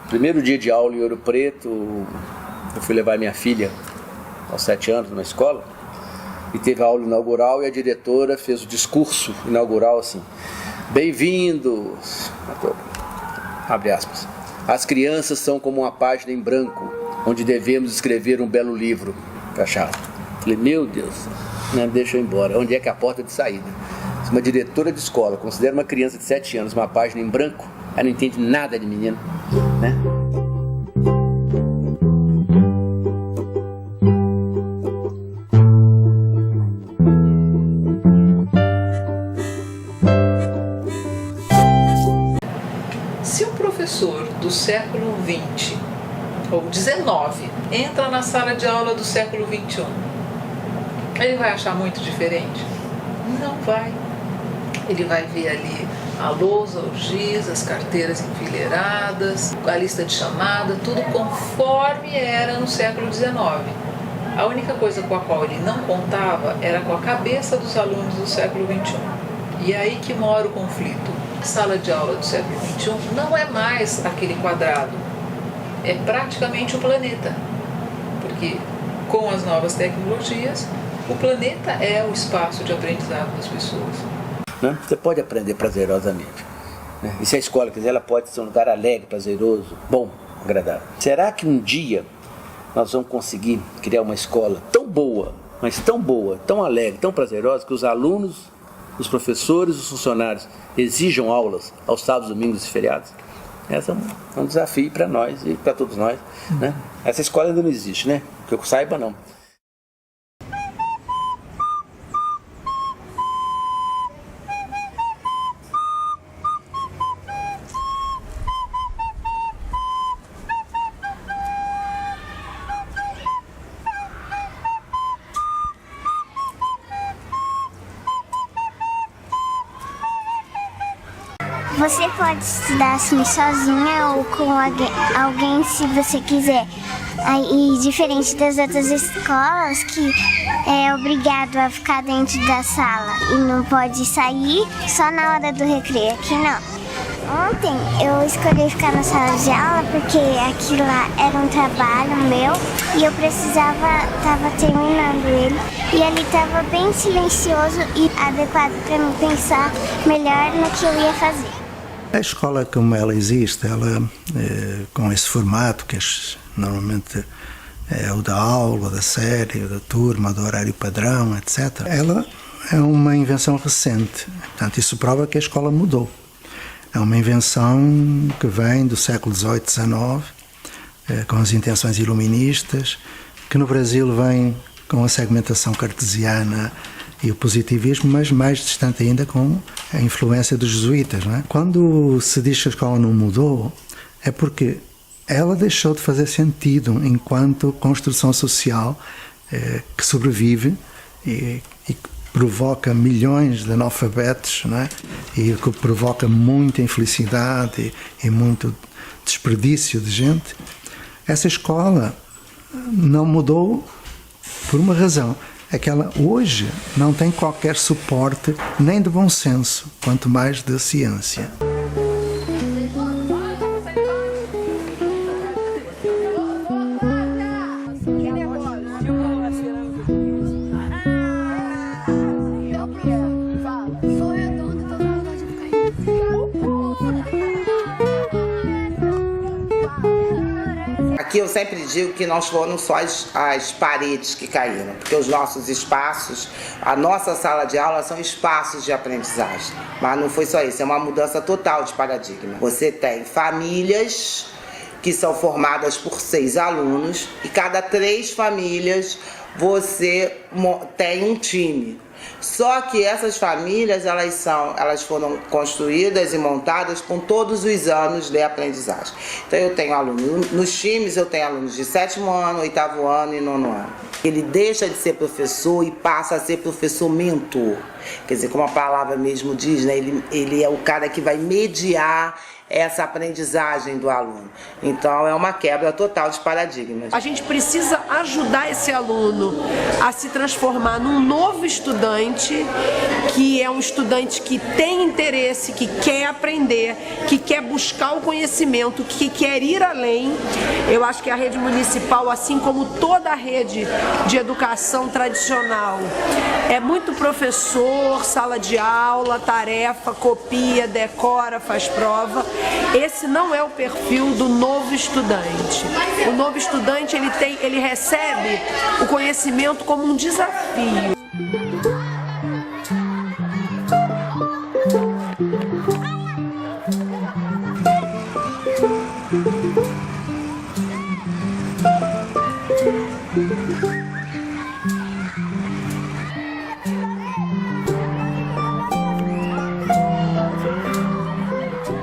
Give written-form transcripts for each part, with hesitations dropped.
Primeiro dia de aula em Ouro Preto, eu fui levar minha filha aos 7 anos na escola e teve a aula inaugural e a diretora fez o discurso inaugural assim: bem-vindos, abre aspas, as crianças são como uma página em branco onde devemos escrever um belo livro, fechado. Falei, meu Deus, né, deixa eu ir embora, onde é que é a porta de saída? Se uma diretora de escola considera uma criança de 7 anos uma página em branco, ela não entende nada de menino, né? Se um professor do século XX ou XIX entra na sala de aula do século XXI, ele vai achar muito diferente? Não vai. Ele vai ver ali a lousa, o giz, as carteiras enfileiradas, a lista de chamada, tudo conforme era no século XIX. A única coisa com a qual ele não contava era com a cabeça dos alunos do século XXI. E aí que mora o conflito. A sala de aula do século XXI não é mais aquele quadrado, é praticamente o planeta. Porque com as novas tecnologias, o planeta é o espaço de aprendizado das pessoas. Você pode aprender prazerosamente, né? E se a escola quiser, ela pode ser um lugar alegre, prazeroso, bom, agradável. Será que um dia nós vamos conseguir criar uma escola tão boa, mas tão boa, tão alegre, tão prazerosa, que os alunos, os professores, os funcionários exijam aulas aos sábados, domingos e feriados? Esse é um desafio para nós e para todos nós, né? Essa escola ainda não existe, né? Que eu saiba, não. Você pode estudar assim sozinha ou com alguém se você quiser. Aí, diferente das outras escolas que é obrigado a ficar dentro da sala e não pode sair só na hora do recreio. Aqui não. Ontem eu escolhi ficar na sala de aula porque aquilo lá era um trabalho meu e eu estava terminando ele. E ele estava bem silencioso e adequado para mim pensar melhor no que eu ia fazer. A escola como ela existe, ela com esse formato que normalmente é o da aula, da série, da turma, do horário padrão, etc. Ela é uma invenção recente, portanto isso prova que a escola mudou. É uma invenção que vem do século XVIII, XIX, com as intenções iluministas, que no Brasil vem com a segmentação cartesiana e o positivismo, mas mais distante ainda com a influência dos jesuítas, não é? Quando se diz que a escola não mudou, é porque ela deixou de fazer sentido enquanto construção social que sobrevive e que provoca milhões de analfabetos, não é? E que provoca muita infelicidade e muito desperdício de gente. Essa escola não mudou por uma razão, é que ela hoje não tem qualquer suporte nem de bom senso, quanto mais de ciência. Aqui eu sempre digo que não foram só as paredes que caíram, porque os nossos espaços, a nossa sala de aula são espaços de aprendizagem. Mas não foi só isso, é uma mudança total de paradigma. Você tem famílias que são formadas por 6 alunos e cada 3 famílias você tem um time. Só que essas famílias, elas foram construídas e montadas com todos os anos de aprendizagem. Então eu tenho alunos, nos times eu tenho alunos de 7º ano, 8º ano e 9º ano. Ele deixa de ser professor e passa a ser professor mentor. Quer dizer, como a palavra mesmo diz, né? Ele é o cara que vai mediar essa aprendizagem do aluno. Então é uma quebra total de paradigmas. A gente precisa ajudar esse aluno a se transformar num novo estudante, que é um estudante que tem interesse, que quer aprender, que quer buscar o conhecimento, que quer ir além. Eu acho que a rede municipal, assim como toda a rede de educação tradicional, é muito professor, sala de aula, tarefa, copia, decora, faz prova. Esse não é o perfil do novo estudante. O novo estudante, ele recebe o conhecimento como um desafio.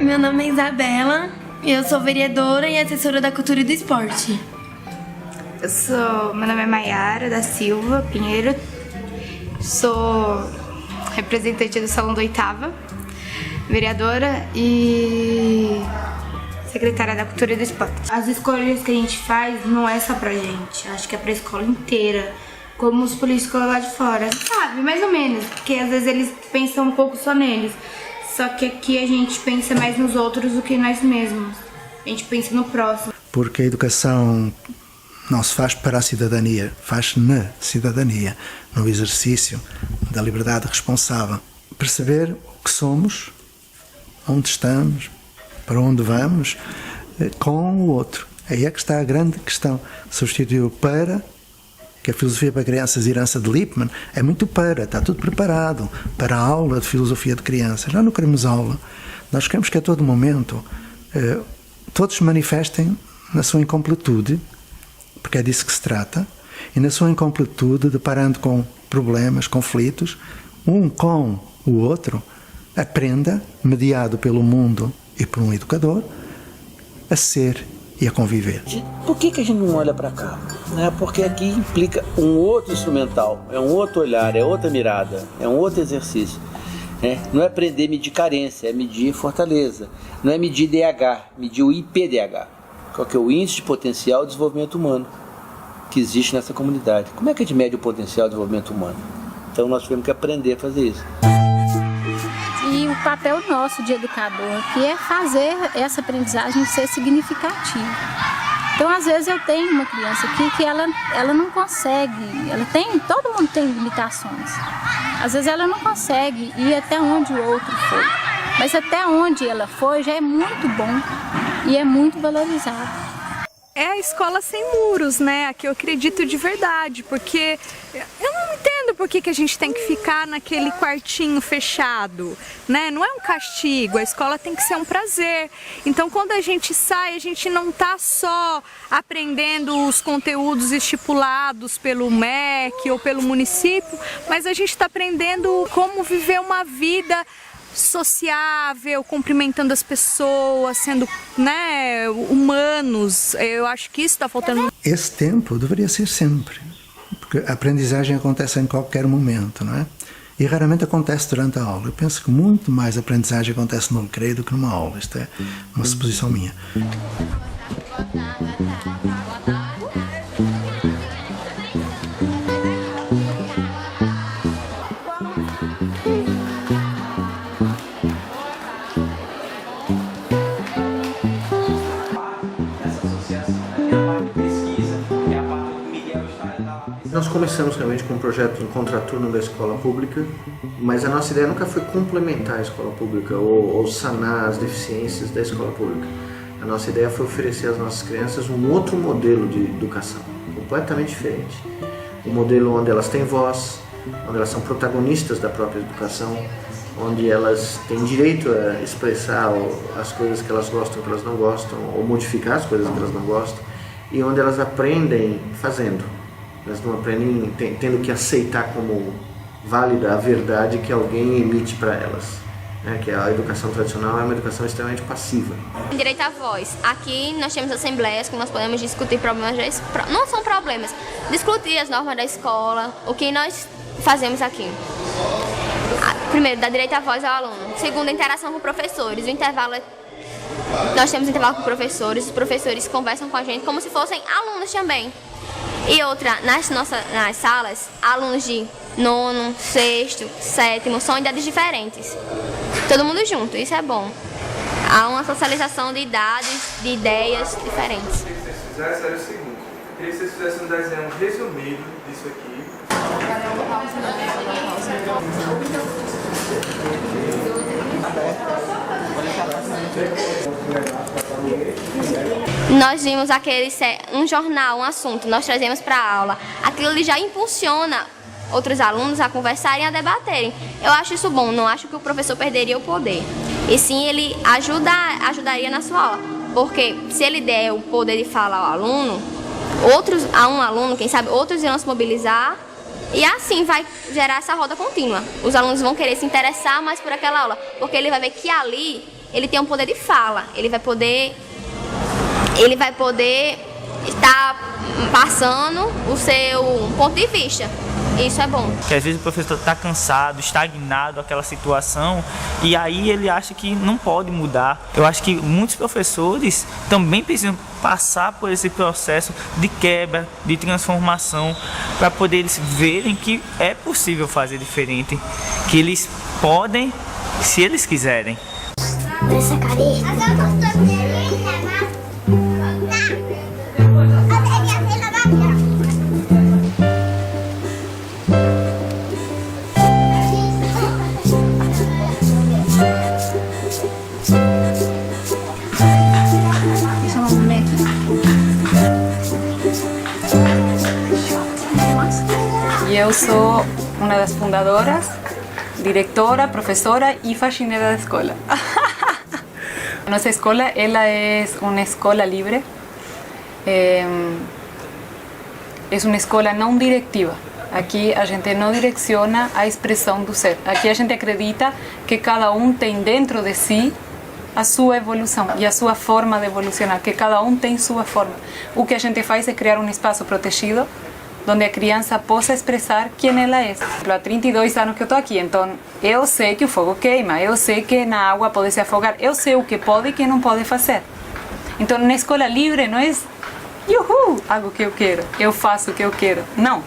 Meu nome é Isabela e eu sou vereadora e assessora da Cultura e do Esporte. Meu nome é Maiara da Silva Pinheiro, sou representante do Salão da Oitava, vereadora e secretária da Cultura e do Esporte. As escolhas que a gente faz não é só pra gente, acho que é pra escola inteira, como os políticos lá de fora, sabe? Mais ou menos, porque às vezes eles pensam um pouco só neles. Só que aqui a gente pensa mais nos outros do que nós mesmos. A gente pensa no próximo. Porque a educação não se faz para a cidadania, faz na cidadania, no exercício da liberdade responsável. Perceber o que somos, onde estamos, para onde vamos, com o outro. Aí é que está a grande questão. Substituiu para... que a filosofia para crianças, herança de Lippmann, é muito está tudo preparado para a aula de filosofia de crianças. Nós não queremos aula, nós queremos que a todo momento todos se manifestem na sua incompletude, porque é disso que se trata, e na sua incompletude, deparando com problemas, conflitos, um com o outro, aprenda, mediado pelo mundo e por um educador, a ser e a conviver. Por que a gente não olha para cá? Porque aqui implica um outro instrumental, é um outro olhar, é outra mirada, é um outro exercício. Não é aprender a medir carência, é medir fortaleza. Não é medir DH, medir o IPDH, qual que é o Índice de Potencial de Desenvolvimento Humano que existe nessa comunidade. Como é que a gente mede o potencial de desenvolvimento humano? Então nós tivemos que aprender a fazer isso. E o papel nosso de educador aqui é fazer essa aprendizagem ser significativa. Então, às vezes eu tenho uma criança aqui que ela não consegue, todo mundo tem limitações. Às vezes ela não consegue ir até onde o outro foi, mas até onde ela foi já é muito bom e é muito valorizado. É a escola sem muros, né? A que eu acredito de verdade, porque eu não entendo por que a gente tem que ficar naquele quartinho fechado, né? Não é um castigo, a escola tem que ser um prazer. Então, quando a gente sai, a gente não está só aprendendo os conteúdos estipulados pelo MEC ou pelo município, mas a gente está aprendendo como viver uma vida sociável, cumprimentando as pessoas, sendo, humanos. Eu acho que isso está faltando. Esse tempo deveria ser sempre, porque a aprendizagem acontece em qualquer momento, não é? E raramente acontece durante a aula. Eu penso que muito mais aprendizagem acontece no recreio do que numa aula. Isto é uma suposição minha. Nós começamos realmente com um projeto em contraturno da escola pública, mas a nossa ideia nunca foi complementar a escola pública ou sanar as deficiências da escola pública. A nossa ideia foi oferecer às nossas crianças um outro modelo de educação, completamente diferente. Um modelo onde elas têm voz, onde elas são protagonistas da própria educação, onde elas têm direito a expressar as coisas que elas gostam, que elas não gostam, ou modificar as coisas que elas não gostam, e onde elas aprendem fazendo. Elas não aprendem tendo que aceitar como válida a verdade que alguém emite para elas. Que a educação tradicional é uma educação extremamente passiva. Direito à voz. Aqui nós temos assembleias que nós podemos discutir problemas, não são problemas, discutir as normas da escola, o que nós fazemos aqui. Primeiro, dá direito à voz ao aluno. Segundo, interação com professores. O intervalo é Nós temos intervalo com os professores conversam com a gente como se fossem alunos também. E outra, nas salas, alunos de 9º, 6º, 7º, são idades diferentes. Todo mundo junto, isso é bom. Há uma socialização de idades, de ideias diferentes. O que vocês fizessem era o seguinte, eu queria que vocês fizessem um desenho resumido disso aqui. Nós vimos um jornal, um assunto, nós trazemos para a aula. Aquilo ali já impulsiona outros alunos a conversarem, a debaterem. Eu acho isso bom, não acho que o professor perderia o poder. E sim, ele ajudaria na sua aula. Porque se ele der o poder de fala ao aluno, a um aluno, quem sabe, outros irão se mobilizar. E assim vai gerar essa roda contínua. Os alunos vão querer se interessar mais por aquela aula, porque ele vai ver que ali ele tem um poder de fala. Ele vai poder estar passando o seu ponto de vista. Isso é bom. Que às vezes o professor está cansado, estagnado aquela situação e aí ele acha que não pode mudar. Eu acho que muitos professores também precisam passar por esse processo de quebra, de transformação, para poder eles verem que é possível fazer diferente, que eles podem, se eles quiserem. Eu sou uma das fundadoras, diretora, professora e faxineira da escola. Nossa escola ela é uma escola livre, é uma escola não diretiva. Aqui a gente não direciona a expressão do ser. Aqui a gente acredita que cada um tem dentro de si a sua evolução e a sua forma de evolucionar, que cada um tem sua forma. O que a gente faz é criar um espaço protegido onde a criança possa expressar quem ela é. Há 32 anos que eu estou aqui, então eu sei que o fogo queima, eu sei que na água pode se afogar, eu sei o que pode e o que não pode fazer. Então na escola livre não é algo que eu quero, eu faço o que eu quero. Não,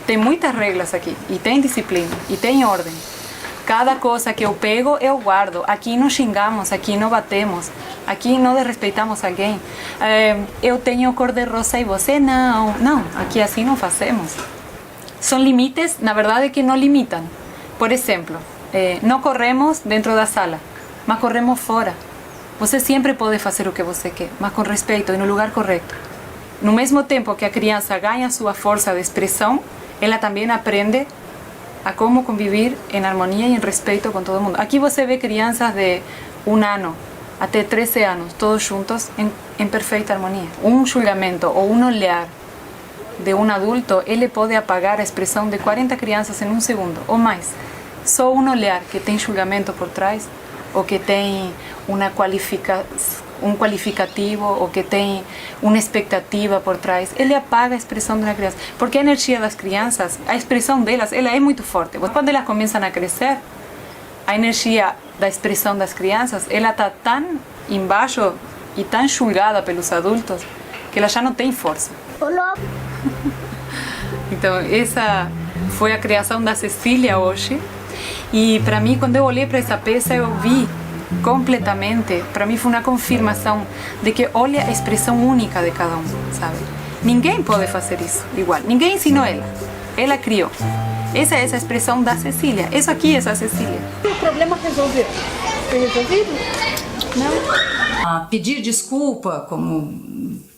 tem muitas regras aqui, e tem disciplina, e tem ordem. Cada coisa que eu pego, eu guardo. Aqui não xingamos, aqui não batemos, aqui não desrespeitamos alguém. Eu tenho cor de rosa e você não. Não, aqui assim não fazemos. São limites, na verdade, que não limitam. Por exemplo, não corremos dentro da sala, mas corremos fora. Você sempre pode fazer o que você quer, mas com respeito e no lugar correto. No mesmo tempo que a criança ganha sua força de expressão, ela também aprende a como conviver em harmonia e em respeito com todo mundo. Aqui você vê crianças de 1 ano até 13 anos, todos juntos em perfeita harmonia. Um julgamento ou um olhar de um adulto, ele pode apagar a expressão de 40 crianças em 1 segundo ou mais. Só um olhar que tem julgamento por trás, ou que tem um qualificativo, ou que tem uma expectativa por trás, ele apaga a expressão de uma criança. Porque a energia das crianças, a expressão delas, ela é muito forte. Quando elas começam a crescer, a energia da expressão das crianças, ela está tão embaixo e tão julgada pelos adultos, que ela já não tem força. Então, essa foi a criação da Cecília hoje. E para mim, quando eu olhei para essa peça, eu vi completamente, para mim foi uma confirmação de que olha a expressão única de cada um, sabe? Ninguém pode fazer isso igual, ninguém ensinou ela criou. Essa é essa expressão da Cecília, isso aqui é a Cecília. O problema resolveu? Foi resolvido? Não. Pedir desculpa, como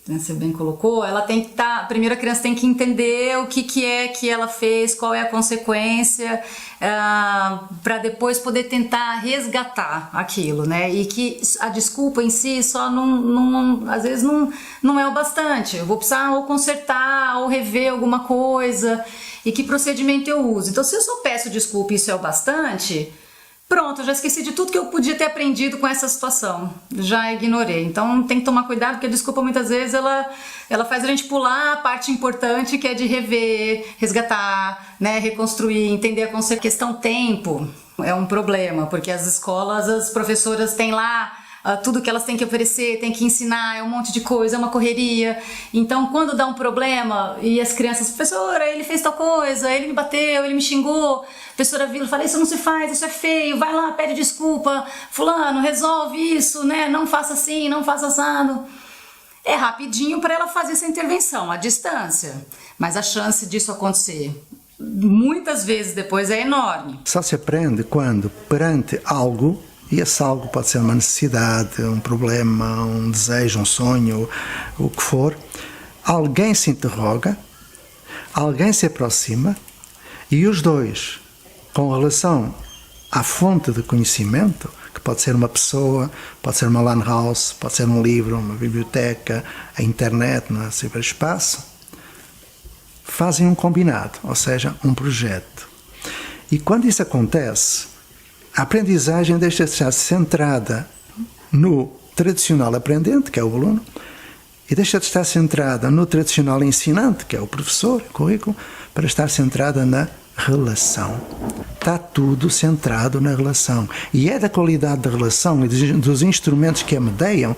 você bem colocou, ela tem que estar, a primeira criança tem que entender o que é que ela fez, qual é a consequência, para depois poder tentar resgatar aquilo, né? E que a desculpa em si só às vezes não é o bastante. Eu vou precisar ou consertar ou rever alguma coisa, e que procedimento eu uso. Então, se eu só peço desculpa e isso é o bastante, pronto, eu já esqueci de tudo que eu podia ter aprendido com essa situação. Já ignorei. Então tem que tomar cuidado, porque a desculpa muitas vezes ela faz a gente pular a parte importante, que é de rever, resgatar, né, reconstruir, entender a consequência. Questão tempo é um problema, porque as escolas, as professoras têm lá tudo que elas têm que oferecer, têm que ensinar, é um monte de coisa, é uma correria. Então, quando dá um problema e as crianças, professora, ele fez tal coisa, ele me bateu, ele me xingou, a professora vira e fala, isso não se faz, isso é feio, vai lá, pede desculpa, fulano, resolve isso, né? Não faça assim, não faça assado. É rapidinho para ela fazer essa intervenção, à distância, mas a chance disso acontecer muitas vezes depois é enorme. Só se aprende quando, perante algo, e esse algo pode ser uma necessidade, um problema, um desejo, um sonho, o que for, alguém se interroga, alguém se aproxima e os dois, com relação à fonte de conhecimento, que pode ser uma pessoa, pode ser uma lan house, pode ser um livro, uma biblioteca, a internet, no ciberespaço, fazem um combinado, ou seja, um projeto. E quando isso acontece, a aprendizagem deixa de estar centrada no tradicional aprendente, que é o aluno, e deixa de estar centrada no tradicional ensinante, que é o professor, o currículo, para estar centrada na relação. Está tudo centrado na relação. E é da qualidade da relação e dos instrumentos que a medeiam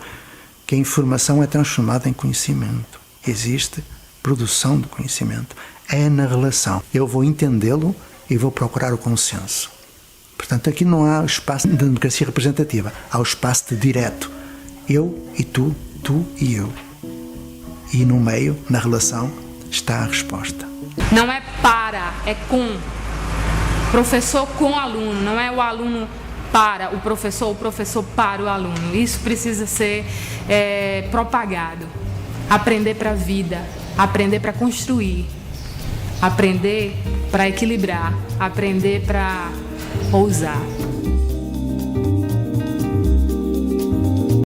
que a informação é transformada em conhecimento. Existe produção de conhecimento. É na relação. Eu vou entendê-lo e vou procurar o consenso. Portanto, aqui não há espaço de democracia representativa. Há o espaço de direto. Eu e tu e eu. E no meio, na relação, está a resposta. Não é para, é com. Professor com aluno, não é o aluno para o professor para o aluno. Isso precisa ser propagado. Aprender para a vida, aprender para construir, aprender para equilibrar, aprender para ousar.